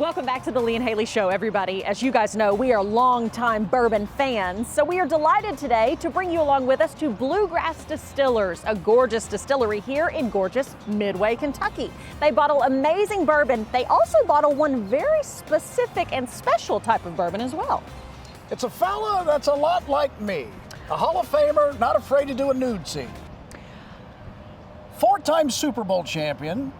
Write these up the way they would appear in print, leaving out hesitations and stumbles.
Welcome back to the Lee and Hayley Show, everybody. As you guys know, we are longtime bourbon fans, so we are delighted today to bring you along with us to Bluegrass Distillers, a gorgeous distillery here in gorgeous Midway, Kentucky. They bottle amazing bourbon. They also bottle one very specific and special type of bourbon as well. It's a fella that's a lot like me, a Hall of Famer, not afraid to do a nude scene. Four-time Super Bowl champion,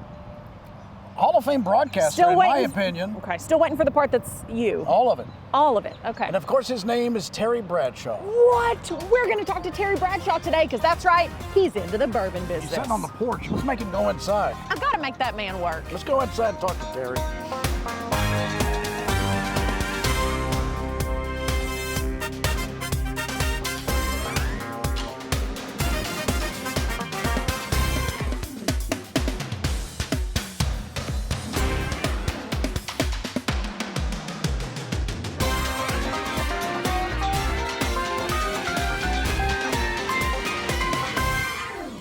Hall of Fame broadcaster, in my opinion. Okay, still waiting for the part that's you. All of it. All of it, okay. And of course his name is Terry Bradshaw. What? We're gonna talk to Terry Bradshaw today, because that's right, he's into the bourbon business. He's sitting on the porch. Let's make him go inside. I gotta make that man work. Let's go inside and talk to Terry.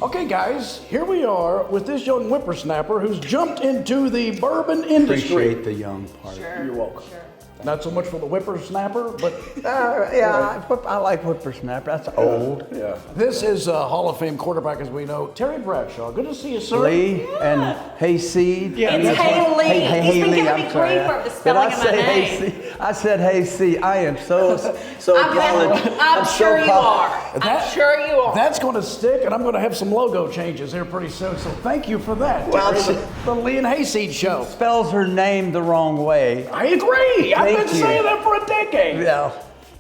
Okay, guys, here we are with this young whippersnapper who's jumped into the bourbon industry. Appreciate the young part. Sure. You're welcome. Sure. Not so much for the whippersnapper, but I like whippersnapper. That's old. yeah. This is a Hall of Fame quarterback, as we know, Terry Bradshaw. Good to see you, sir. Lee and Hayseed. Yeah, it's Hayley. He's been giving me grief for the spelling of my name. I said Hayseed. I am so apologetic. I'm sure you are. I'm sure you are. That's going to stick, and I'm going to have some logo changes here pretty soon. So thank you for that. Well, Terry. The Lee and Hayseed Show. Spells her name the wrong way. I agree. I've been Thank you. saying that for a decade. Yeah.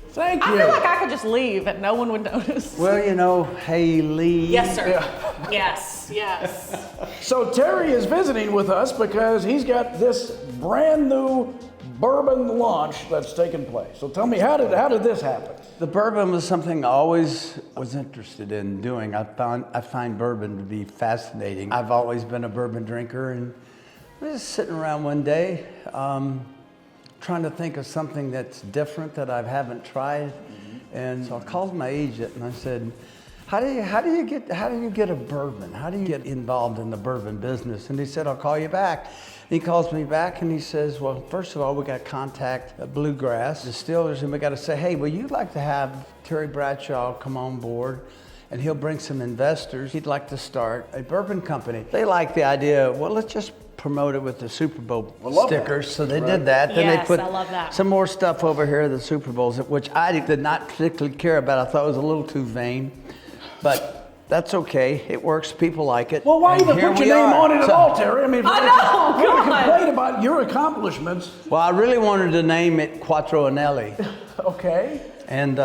Thank you. I feel like I could just leave and no one would notice. Well, you know, Hayley. Yes, sir. Yeah. Yes. So Terry is visiting with us because he's got this brand new bourbon launch that's taken place. So tell me, how did this happen? The bourbon was something I always was interested in doing. I find bourbon to be fascinating. I've always been a bourbon drinker, and I was just sitting around one day, trying to think of something that's different that I haven't tried. And so I called my agent and I said, how do you get a bourbon? How do you get involved in the bourbon business? And he said, I'll call you back. And he calls me back and he says, well, first of all, we got to contact Bluegrass Distillers, and we got to say, hey, would you like to have Terry Bradshaw come on board? And he'll bring some investors. He'd like to start a bourbon company. They like the idea, well, let's just promote it with the Super Bowl stickers. That. So they did that. Then Yes, they put I love that. some more stuff over here, the Super Bowls, which I did not particularly care about. I thought it was a little too vain, but that's okay. It works. People like it. Well, why And even here put we your name are. on it at all, Terry? I mean, I know, you God. can complain about your accomplishments. Well, I really wanted to name it Quattro Anelli. Okay. And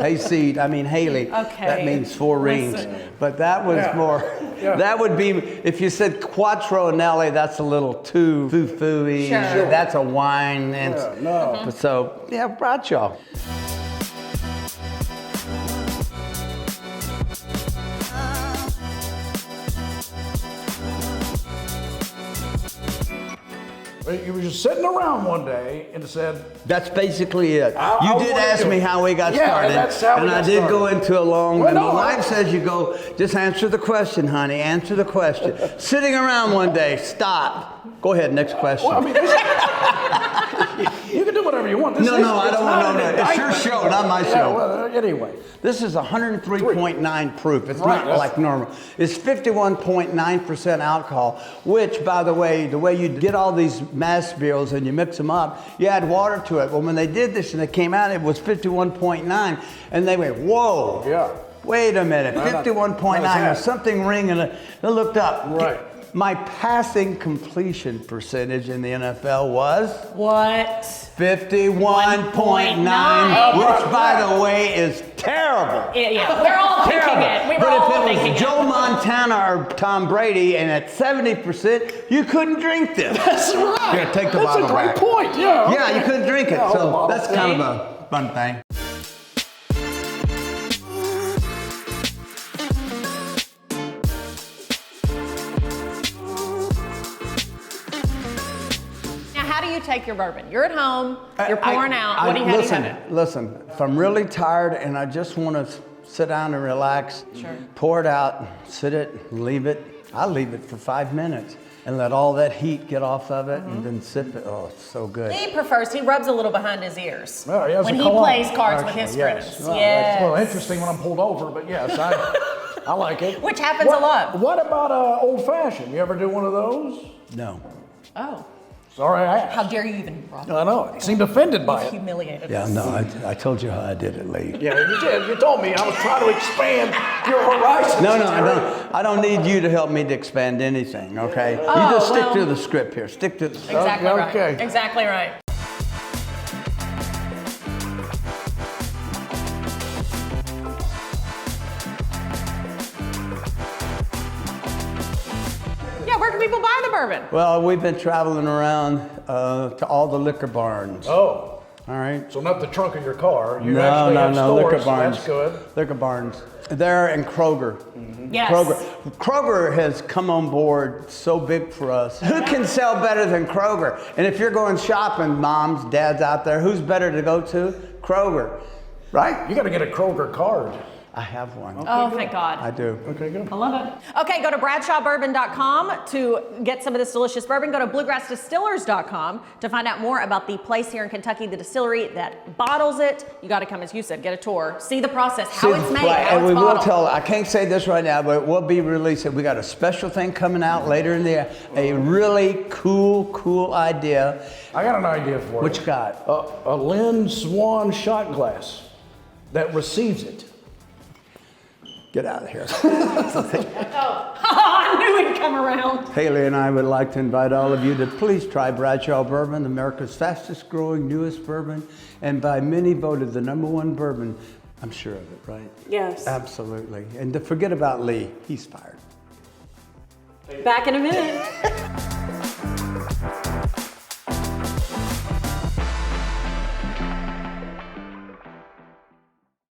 Hayley. Okay. That means four rings. Listen. But that was more, that would be, if you said Quattro Anelli, that's a little too foo-foo-y. Sure. That's a wine. And no. So, yeah, Bradshaw. You were just sitting around one day and said, That's basically it. I You did wanna ask do me it. how we got Yeah, started. that's how we and got I did go started. into a long, Well, and no, my wife says you go, just answer the question, honey, answer the question. Sitting around one day, stop. Go ahead, next question. well, I mean, you can do whatever you want. I don't want to. It's your show, not my Yeah, show. well, anyway. This is 103.9 proof. It's Right, not like normal. It's 51.9% alcohol, which, by the way you get all these mass beers and you mix them up, you add water to it. Well, when they did this and it came out, it was 51.9, and they went, whoa. Yeah. Wait a minute, Not 51.9, as there's bad. something ringing. I looked up. Right. My passing completion percentage in the NFL was What? 51.9, which, by the way, is terrible. Yeah, we're all thinking it. We were But all if it thinking was Joe Montana or Tom Brady, and at 70%, you couldn't drink this. That's right. Here, take the That's bottle a great back. point. Yeah. Yeah, you couldn't drink it. Yeah, So bottle. that's kind of a fun thing. Now, how do you take your bourbon? You're at home, you're pouring out. How do you have it? Listen, if I'm really tired and I just want to sit down and relax, Sure. pour it out, sit it, leave it. I'll leave it for 5 minutes. and let all that heat get off of it and then sip it. Oh, it's so good. He rubs a little behind his ears Oh, he has when a he cologne, plays cards with actually, his yes. friends. Well, Yes. Well, interesting when I'm pulled over, but yes, I like it. Which happens a lot. What about old fashioned? You ever do one of those? No. Oh, Sorry, I asked. how dare you even brought it I know. You seemed offended by it. Humiliated Yeah, us. no, I told you how I did it, Lee. Yeah, you did. You told me. I was trying to expand your horizons. No, Terry. I don't need you to help me to expand anything, okay? You Oh, just stick well. to the script here. Stick to the script. Exactly Okay. right. Exactly right. Yeah, where can people buy the bourbon? Well, we've been traveling around to all the liquor barns. Oh, All right. so not the trunk of your car. You No, actually no, have no, stores, liquor so barns. that's good. Liquor barns. They're in Kroger. Yes. Kroger has come on board so big for us. Who can sell better than Kroger? And if you're going shopping, moms, dads out there, who's better to go to? Kroger, right? You got to get a Kroger card. I have one. Oh, thank God. I do. Okay, good. I love it. Okay, go to BradshawBourbon.com to get some of this delicious bourbon. Go to BluegrassDistillers.com to find out more about the place here in Kentucky, the distillery that bottles it. You got to come, as you said, get a tour, see the process, how it's made, Right, how and it's we will bottled. tell. I can't say this right now, but we'll be releasing. We got a special thing coming out later in the year. A really cool idea. I got an idea for What you. you got? A Lynn Swan shot glass that receives it. Get out of here. I knew he'd come around. Hayley and I would like to invite all of you to please try Bradshaw Bourbon, America's fastest growing, newest bourbon, and by many voted the #1 bourbon. I'm sure of it, right? Yes. Absolutely. And to forget about Lee. He's fired. Back in a minute.